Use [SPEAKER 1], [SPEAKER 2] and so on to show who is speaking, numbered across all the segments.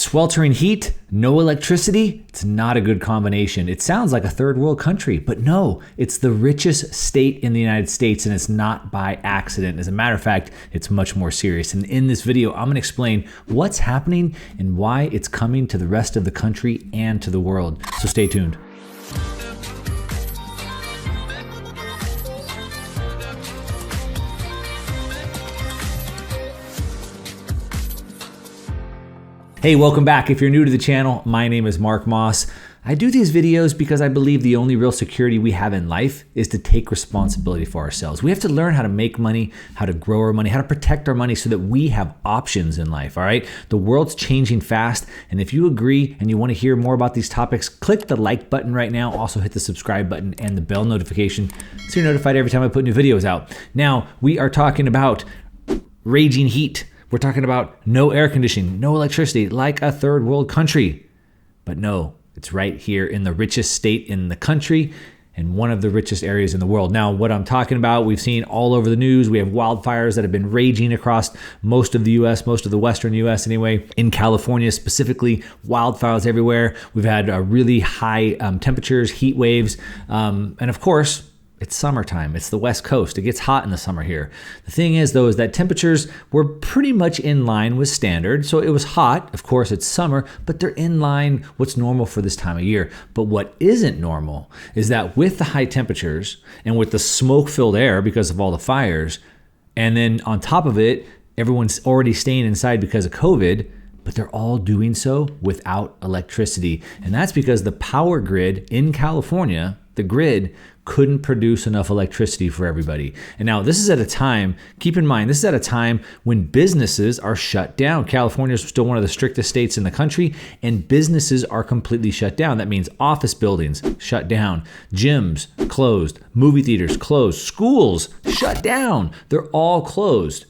[SPEAKER 1] Sweltering heat, no electricity, it's not a good combination. It sounds like a third world country, but no, it's the richest state in the United States, and it's not by accident. As a matter of fact, it's much more serious. And in this video, I'm gonna explain what's happening and why it's coming to the rest of the country and to the world. So stay tuned. Hey, welcome back. If you're new to the channel, my name is Mark Moss. I do these videos because I believe the only real security we have in life is to take responsibility for ourselves. We have to learn how to make money, how to grow our money, how to protect our money so that we have options in life, all right? The world's changing fast, and if you agree and you want to hear more about these topics, click the like button right now. Also hit the subscribe button and the bell notification so you're notified every time I put new videos out. Now, we are talking about raging heat. We're talking about no air conditioning, no electricity, like a third world country. But no, it's right here in the richest state in the country and one of the richest areas in the world. Now, what I'm talking about, we've seen all over the news. We have wildfires that have been raging across most of the US, most of the Western US anyway. In California specifically, wildfires everywhere. We've had really high temperatures, heat waves, and of course, it's summertime. It's the West Coast. It gets hot in the summer here. The thing is, though, is that temperatures were pretty much in line with standard. So it was hot. Of course, it's summer, but they're in line what's normal for this time of year. But what isn't normal is that with the high temperatures and with the smoke-filled air because of all the fires, and then on top of it, everyone's already staying inside because of COVID, but they're all doing so without electricity. And that's because the power grid in California, the grid, couldn't produce enough electricity for everybody. And now this is at a time, keep in mind, this is at a time when businesses are shut down. California is still one of the strictest states in the country, and businesses are completely shut down. That means office buildings shut down, gyms closed, movie theaters closed, schools shut down. They're all closed.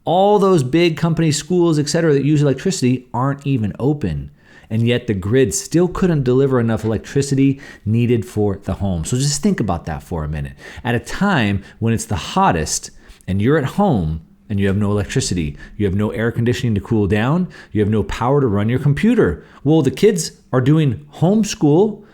[SPEAKER 1] All those big companies, schools, etc., that use electricity aren't even open. And yet the grid still couldn't deliver enough electricity needed for the home. So just think about that for a minute. At a time when it's the hottest and you're at home and you have no electricity, you have no air conditioning to cool down, you have no power to run your computer. Well, the kids are doing homeschool.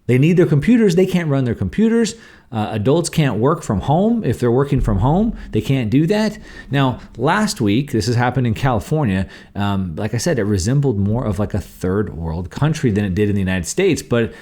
[SPEAKER 1] They need their computers. They can't run their computers. Adults can't work from home. If they're working from home, they can't do that. Now, last week, this has happened in California. Like I said, it resembled more of like a third world country than it did in the United States. But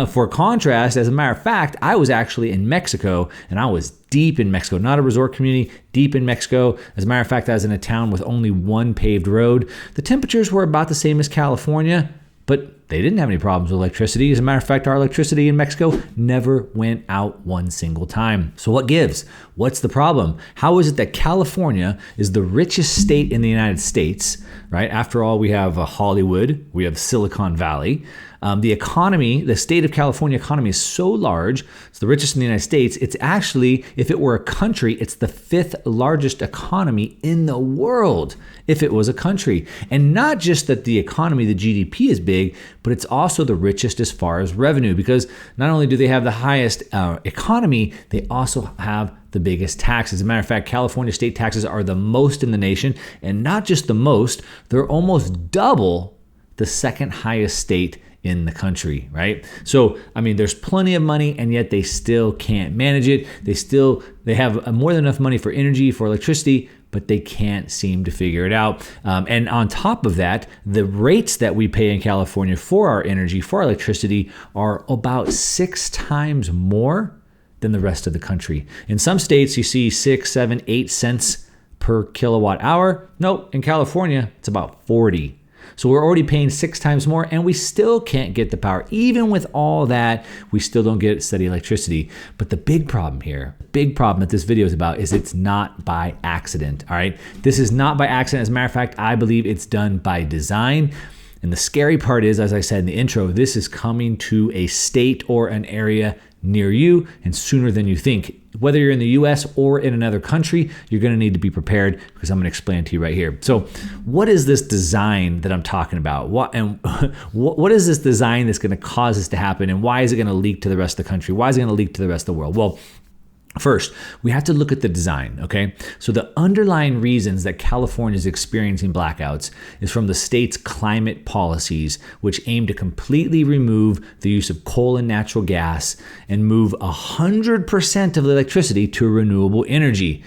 [SPEAKER 1] for contrast, as a matter of fact, I was actually in Mexico, and I was deep in Mexico, not a resort community, deep in Mexico. As a matter of fact, I was in a town with only one paved road. The temperatures were about the same as California, but they didn't have any problems with electricity. As a matter of fact, our electricity in Mexico never went out one single time. So what gives? What's the problem? How is it that California is the richest state in the United States, right? After all, we have Hollywood, we have Silicon Valley. The economy, the state of California economy is so large, it's the richest in the United States. It's actually, if it were a country, it's the 5th largest economy in the world if it was a country. And not just that the economy, the GDP is big, but it's also the richest as far as revenue, because not only do they have the highest economy, they also have the biggest taxes. As a matter of fact, California state taxes are the most in the nation, and not just the most, they're almost double the second highest state in the country, right? So, I mean, there's plenty of money, and yet they still can't manage it. They have more than enough money for energy, for electricity, but they can't seem to figure it out. And on top of that, the rates that we pay in California for our energy, for our electricity, are about 6 times more than the rest of the country. In some states, you see 6, 7, 8 cents per kilowatt hour. Nope, in California, it's about 40. So we're already paying 6 times more, and we still can't get the power. Even with all that, we still don't get steady electricity. But the big problem here, the big problem that this video is about, is it's not by accident, all right? This is not by accident. As a matter of fact, I believe it's done by design. And the scary part is, as I said in the intro, this is coming to a state or an area near you, and sooner than you think. Whether you're in the US or in another country, you're going to need to be prepared, because I'm going to explain to you right here. So what is this design that I'm talking about? What is this design that's going to cause this to happen, and why is it going to leak to the rest of the country? Why is it going to leak to the rest of the world? Well, First, we have to look at the design, okay? So the underlying reasons that California is experiencing blackouts is from the state's climate policies, which aim to completely remove the use of coal and natural gas and move 100% of the electricity to renewable energy.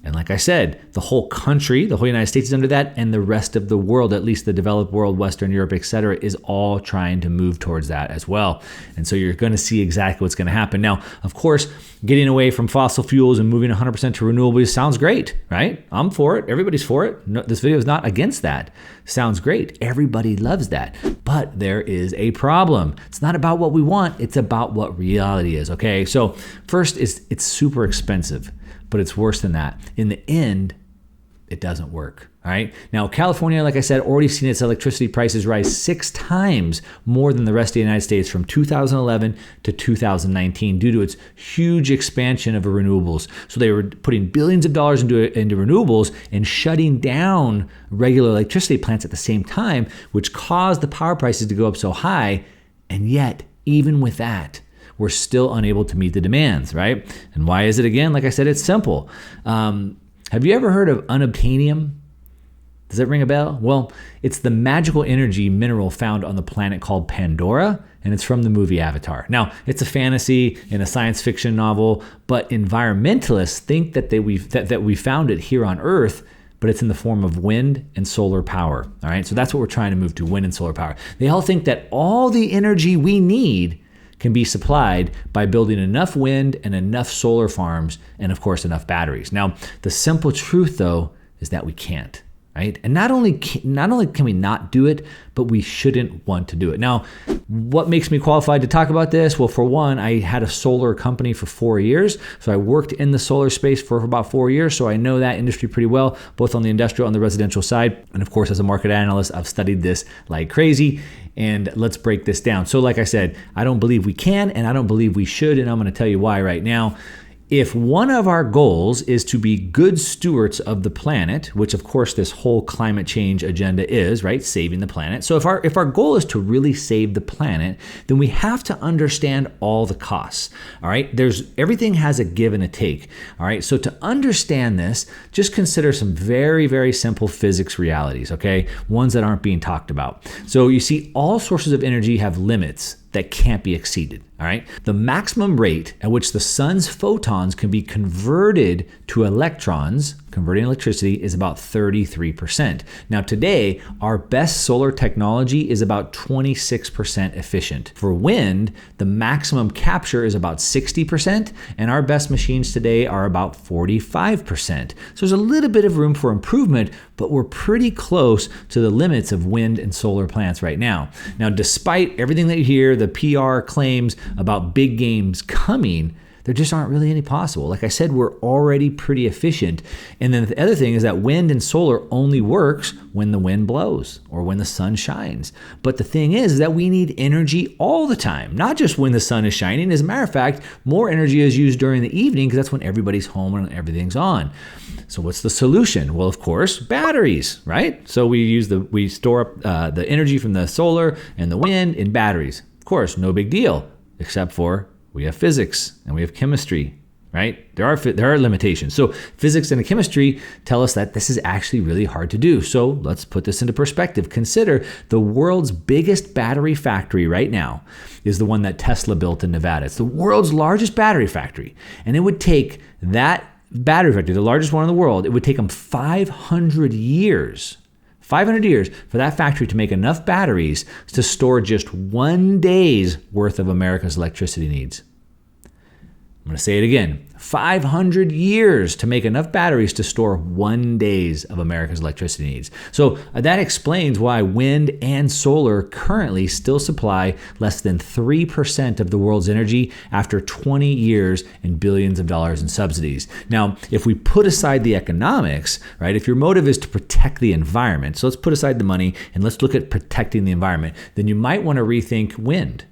[SPEAKER 1] And like I said, the whole country, the whole United States is under that, and the rest of the world, at least the developed world, Western Europe, etc., is all trying to move towards that as well. And so you're going to see exactly what's going to happen. Now, of course, getting away from fossil fuels and moving 100% to renewables sounds great, right? I'm for it. Everybody's for it. No, this video is not against that. Sounds great. Everybody loves that. But there is a problem. It's not about what we want. It's about what reality is, okay? So first, it's super expensive. But it's worse than that. In the end, it doesn't work. All right. Now, California, like I said, already seen its electricity prices rise 6 times more than the rest of the United States from 2011 to 2019 due to its huge expansion of renewables. So they were putting billions of dollars into renewables and shutting down regular electricity plants at the same time, which caused the power prices to go up so high. And yet, even with that, we're still unable to meet the demands, right? And why is it again? Like I said, it's simple. Have you ever heard of unobtainium? Does that ring a bell? Well, it's the magical energy mineral found on the planet called Pandora, and it's from the movie Avatar. Now, it's a fantasy and a science fiction novel, but environmentalists think that we found it here on Earth, but it's in the form of wind and solar power. All right, so that's what we're trying to move to, wind and solar power. They all think that all the energy we need can be supplied by building enough wind and enough solar farms and, of course, enough batteries. Now, the simple truth, though, is that we can't, right? And not only can we not do it, but we shouldn't want to do it. Now, what makes me qualified to talk about this? Well, for one, I had a solar company for 4 years. So I worked in the solar space for about 4 years. So I know that industry pretty well, both on the industrial and the residential side. And of course, as a market analyst, I've studied this like crazy. And let's break this down. So like I said, I don't believe we can, and I don't believe we should. And I'm going to tell you why right now. If one of our goals is to be good stewards of the planet, which of course this whole climate change agenda is, right? Saving the planet. So if our goal is to really save the planet, then we have to understand all the costs. All right. Everything has a give and a take. All right. So to understand this, just consider some very, very simple physics realities, okay? Ones that aren't being talked about. So you see, all sources of energy have limits that can't be exceeded, all right? The maximum rate at which the sun's photons can be converted to electrons, converting electricity, is about 33%. Now today, our best solar technology is about 26% efficient. For wind, the maximum capture is about 60%, and our best machines today are about 45%. So there's a little bit of room for improvement, but we're pretty close to the limits of wind and solar plants right now. Now, despite everything that you hear, the PR claims about big games coming, there just aren't really any possible. Like I said, we're already pretty efficient. And then the other thing is that wind and solar only works when the wind blows or when the sun shines. But the thing is that we need energy all the time, not just when the sun is shining. As a matter of fact, more energy is used during the evening because that's when everybody's home and everything's on. So what's the solution? Well, of course, batteries, right? So we store up the energy from the solar and the wind in batteries. Of course, no big deal, except for we have physics and we have chemistry, right? There are limitations. So physics and chemistry tell us that this is actually really hard to do. So let's put this into perspective. Consider the world's biggest battery factory right now is the one that Tesla built in Nevada. It's the world's largest battery factory. And it would take that battery factory, the largest one in the world, it would take them 500 years for that factory to make enough batteries to store just 1 day's worth of America's electricity needs. I'm going to say it again. 500 years to make enough batteries to store 1 day's of America's electricity needs. So that explains why wind and solar currently still supply less than 3% of the world's energy after 20 years and billions of dollars in subsidies. Now, if we put aside the economics, right, if your motive is to protect the environment, so let's put aside the money and let's look at protecting the environment, then you might want to rethink wind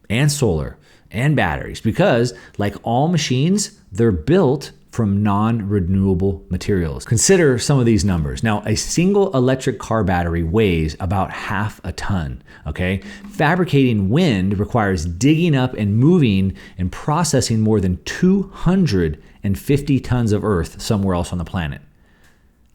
[SPEAKER 1] and solar and batteries, because like all machines, they're built from non-renewable materials. Consider some of these numbers. Now, a single electric car battery weighs about half a ton, okay? Fabricating wind requires digging up and moving and processing more than 250 tons of earth somewhere else on the planet.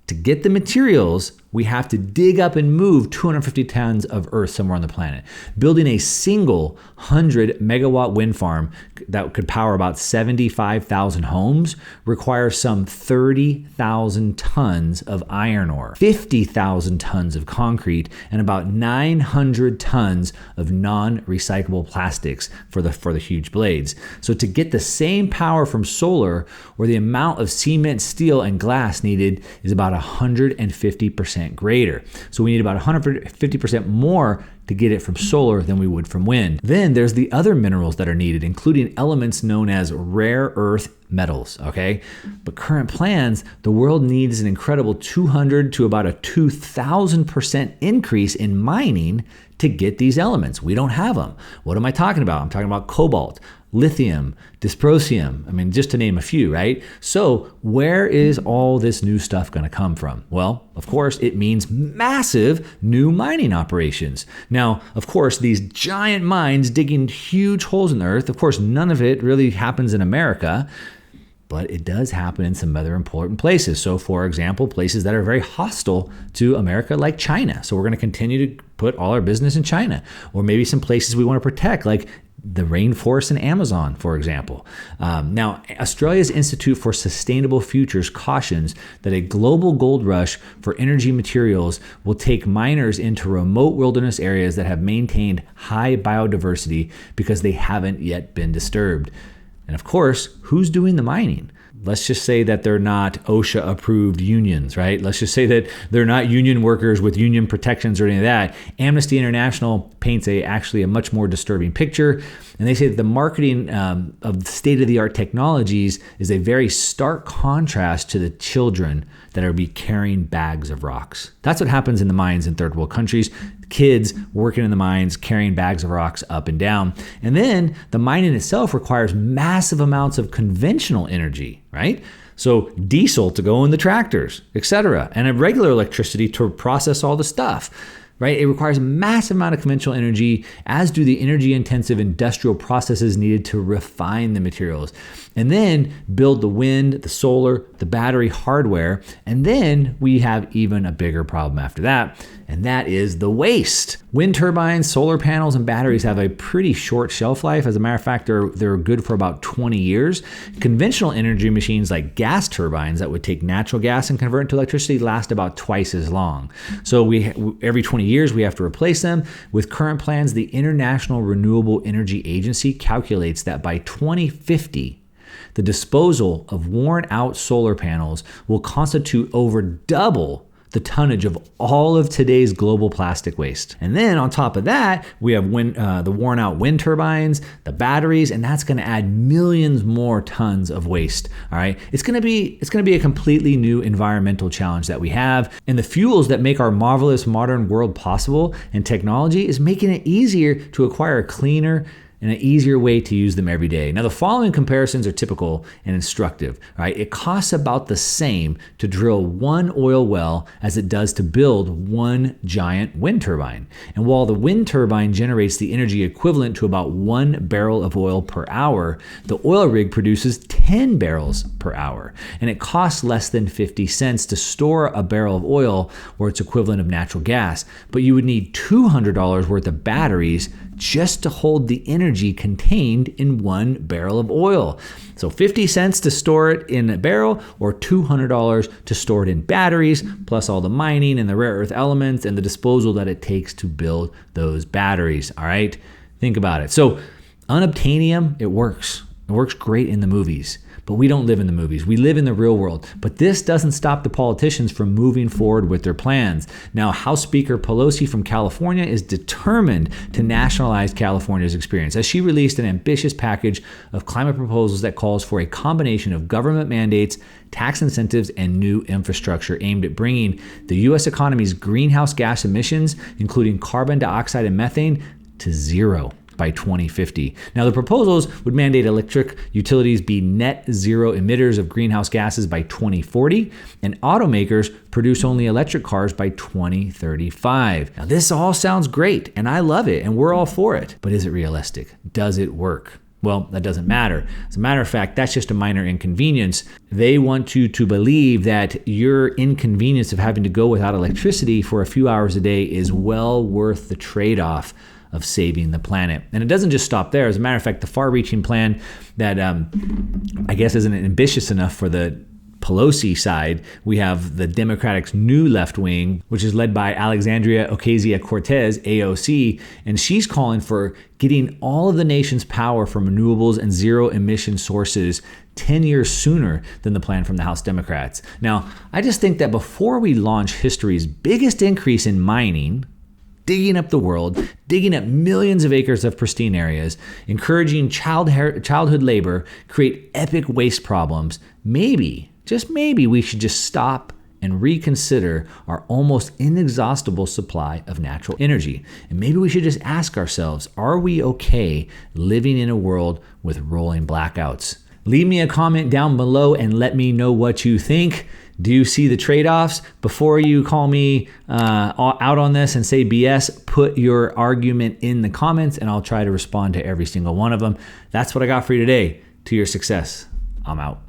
[SPEAKER 1] To get the materials, we have to dig up and move 250 tons of earth somewhere on the planet. Building a single 100 megawatt wind farm that could power about 75,000 homes requires some 30,000 tons of iron ore, 50,000 tons of concrete, and about 900 tons of non-recyclable plastics for the huge blades. So to get the same power from solar, or the amount of cement, steel, and glass needed is about 150% greater. So we need about 150% more to get it from solar than we would from wind. Then there's the other minerals that are needed, including elements known as rare earth metals, okay? But current plans, the world needs an incredible 200 to about a 2,000% increase in mining to get these elements. We don't have them. What am I talking about? I'm talking about cobalt, lithium, dysprosium, I mean, just to name a few, right? So where is all this new stuff going to come from? Well, of course, it means massive new mining operations. Now, of course, these giant mines digging huge holes in the earth, of course, none of it really happens in America, but it does happen in some other important places. So for example, places that are very hostile to America, like China. So we're going to continue to put all our business in China, or maybe some places we want to protect, like the rainforest in Amazon, for example. Now, Australia's Institute for Sustainable Futures cautions that a global gold rush for energy materials will take miners into remote wilderness areas that have maintained high biodiversity because they haven't yet been disturbed. And of course, who's doing the mining? Let's just say that they're not OSHA approved unions, right? Let's just say that they're not union workers with union protections or any of that. Amnesty International paints actually a much more disturbing picture. And they say that the marketing of state-of-the-art technologies is a very stark contrast to the children that are carrying bags of rocks. That's what happens in the mines in third world countries. Kids working in the mines carrying bags of rocks up and down. And then the mining itself requires massive amounts of conventional energy, right? So diesel to go in the tractors, etc., and a regular electricity to process all the stuff, right? It requires a massive amount of conventional energy, as do the energy-intensive industrial processes needed to refine the materials. And then build the wind, the solar, the battery hardware, and then we have even a bigger problem after that, and that is the waste. Wind turbines, solar panels, and batteries have a pretty short shelf life. As a matter of fact, they're good for about 20 years. Conventional energy machines like gas turbines that would take natural gas and convert it to electricity last about twice as long. So every 20 years we have to replace them. With current plans, the International Renewable Energy Agency calculates that by 2050, the disposal of worn out solar panels will constitute over double the tonnage of all of today's global plastic waste. And then on top of that, we have the worn out wind turbines, the batteries, and that's gonna add millions more tons of waste, all right? It's gonna be a completely new environmental challenge that we have. And the fuels that make our marvelous modern world possible and technology is making it easier to acquire cleaner and an easier way to use them every day. Now, the following comparisons are typical and instructive, right? It costs about the same to drill one oil well as it does to build one giant wind turbine. And while the wind turbine generates the energy equivalent to about 1 barrel of oil per hour, the oil rig produces 10 barrels per hour. And it costs less than 50 cents to store a barrel of oil, or its equivalent of natural gas. But you would need $200 worth of batteries just to hold the energy contained in 1 barrel of oil. So 50 cents to store it in a barrel, or $200 to store it in batteries, plus all the mining and the rare earth elements and the disposal that it takes to build those batteries, all right? Think about it. So unobtainium, it works. It works great in the movies. But we don't live in the movies. We live in the real world. But this doesn't stop the politicians from moving forward with their plans. Now, House Speaker Pelosi from California is determined to nationalize California's experience, as she released an ambitious package of climate proposals that calls for a combination of government mandates, tax incentives, and new infrastructure aimed at bringing the U.S. economy's greenhouse gas emissions, including carbon dioxide and methane, to zero by 2050. Now, the proposals would mandate electric utilities be net zero emitters of greenhouse gases by 2040, and automakers produce only electric cars by 2035. Now, this all sounds great, and I love it, and we're all for it. But is it realistic? Does it work? Well, that doesn't matter. As a matter of fact, that's just a minor inconvenience. They want you to believe that your inconvenience of having to go without electricity for a few hours a day is well worth the trade-off of saving the planet. And it doesn't just stop there. As a matter of fact, the far-reaching plan that I guess isn't ambitious enough for the Pelosi side, we have the Democrats' new left wing, which is led by Alexandria Ocasio-Cortez, AOC, and she's calling for getting all of the nation's power from renewables and zero emission sources 10 years sooner than the plan from the House Democrats. Now, I just think that before we launch history's biggest increase in mining, digging up the world, digging up millions of acres of pristine areas, encouraging childhood labor, create epic waste problems, maybe, just maybe, we should just stop and reconsider our almost inexhaustible supply of natural energy. And maybe we should just ask ourselves, are we okay living in a world with rolling blackouts? Leave me a comment down below and let me know what you think. Do you see the trade-offs? Before you call me out on this and say BS, put your argument in the comments and I'll try to respond to every single one of them. That's what I got for you today. To your success, I'm out.